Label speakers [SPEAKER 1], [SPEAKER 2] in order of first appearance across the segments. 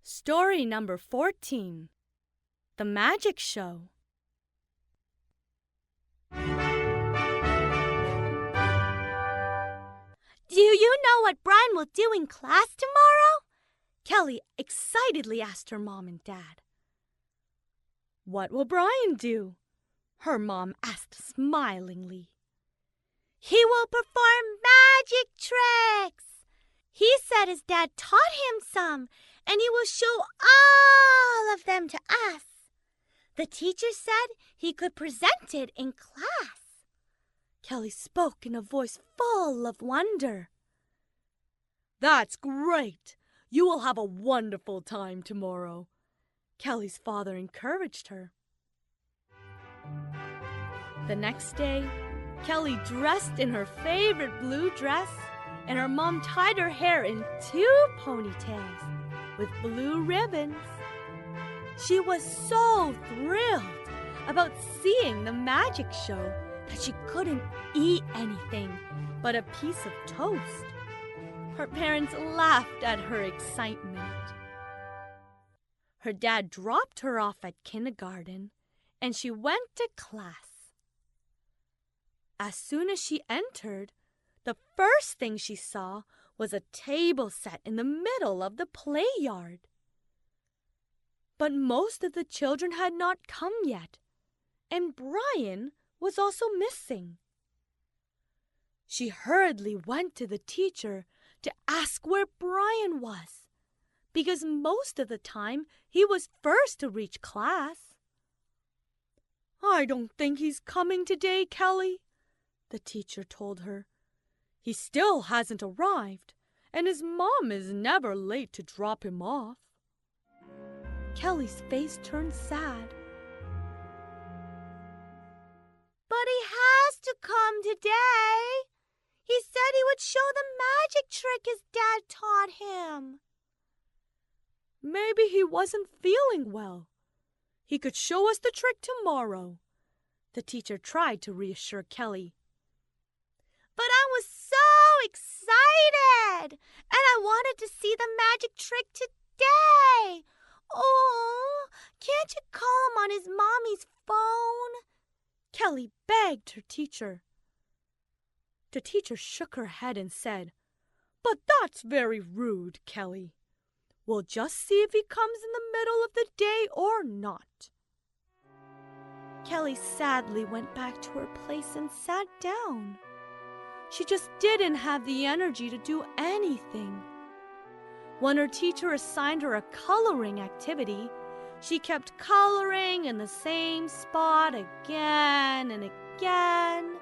[SPEAKER 1] Story number 14. The Magic Show.
[SPEAKER 2] Do you know what Brian will do in class tomorrow? Kelly excitedly asked her mom and dad.
[SPEAKER 1] What will Brian do? Her mom asked smilingly.
[SPEAKER 2] He will perform magic tricks. He said his dad taught him some, and he will show all of them to us. The teacher said he could present it in class.
[SPEAKER 1] Kelly spoke in a voice full of wonder. That's great! You will have a wonderful time tomorrow. Kelly's father encouraged her. The next day, Kelly dressed in her favorite blue dress, and her mom tied her hair in 2 ponytails with blue ribbons. She was so thrilled about seeing the magic show that she couldn't eat anything but a piece of toast. Her parents laughed at her excitement. Her dad dropped her off at kindergarten, and she went to class. As soon as she entered, the first thing she saw was a table set in the middle of the play yard. But most of the children had not come yet, and Brian was also missing. She hurriedly went to the teacher to ask where Brian was, because most of the time he was first to reach class. "I don't think he's coming today, Kelly," the teacher told her. "He still hasn't arrived, and his mom is never late to drop him off." Kelly's face turned sad.
[SPEAKER 2] But he has to come today. He said he would show the magic trick his dad taught him.
[SPEAKER 1] "Maybe he wasn't feeling well. He could show us the trick tomorrow," the teacher tried to reassure Kelly.
[SPEAKER 2] "But I was so excited, and I wanted to see the magic trick today. Oh, can't you call him on his mommy's phone?"
[SPEAKER 1] Kelly begged her teacher. The teacher shook her head and said, "But that's very rude, Kelly. We'll just see if he comes in the middle of the day or not." Kelly sadly went back to her place and sat down. She just didn't have the energy to do anything. When her teacher assigned her a coloring activity, she kept coloring in the same spot again and again.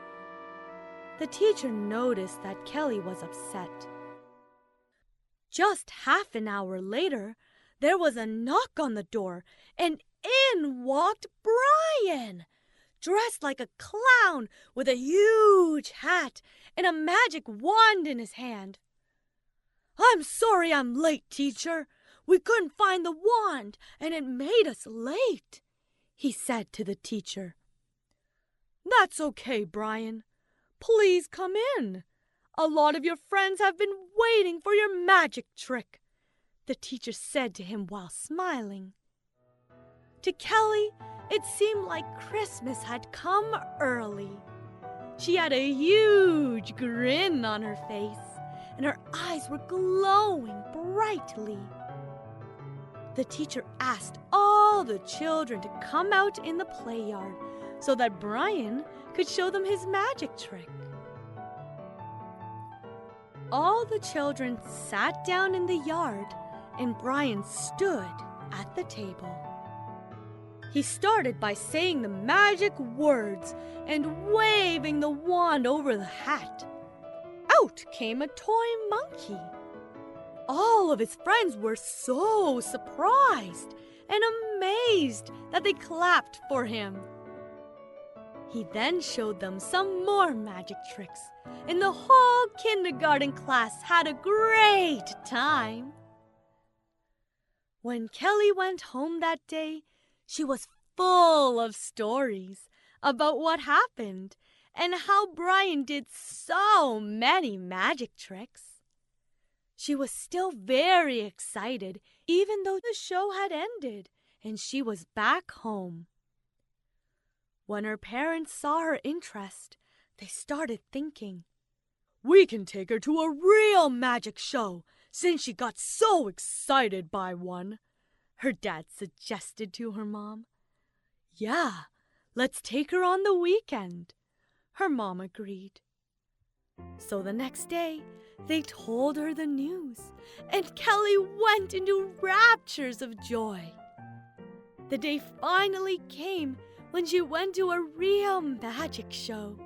[SPEAKER 1] The teacher noticed that Kelly was upset. Just half an hour later, there was a knock on the door, and in walked Brian, dressed like a clown with a huge hat and a magic wand in his hand. "I'm sorry I'm late, teacher. We couldn't find the wand, and it made us late," he said to the teacher. "That's okay, Brian. Please come in. A lot of your friends have been waiting for your magic trick," the teacher said to him while smiling. To Kelly, it seemed like Christmas had come early. She had a huge grin on her face, and her eyes were glowing brightly. The teacher asked all the children to come out in the play yard so that Brian could show them his magic trick. All the children sat down in the yard, and Brian stood at the table. He started by saying the magic words and waving the wand over the hat. Out came a toy monkey. All of his friends were so surprised and amazed that they clapped for him. He then showed them some more magic tricks, and the whole kindergarten class had a great time. When Kelly went home that day, she was full of stories about what happened and how Brian did so many magic tricks. She was still very excited, even though the show had ended and she was back home. When her parents saw her interest, they started thinking, "We can take her to a real magic show since she got so excited by one," her dad suggested to her mom. "Yeah, let's take her on the weekend," her mom agreed. So the next day, they told her the news, and Kelly went into raptures of joy. The day finally came when she went to a real magic show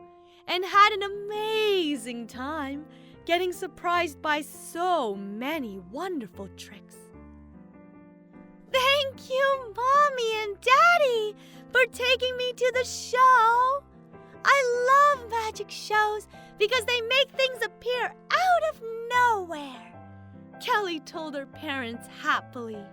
[SPEAKER 1] and had an amazing time getting surprised by so many wonderful tricks.
[SPEAKER 2] Thank you, Mommy and Daddy, for taking me to the show. I love magic shows because they make things appear out of nowhere,
[SPEAKER 1] Kelly told her parents happily.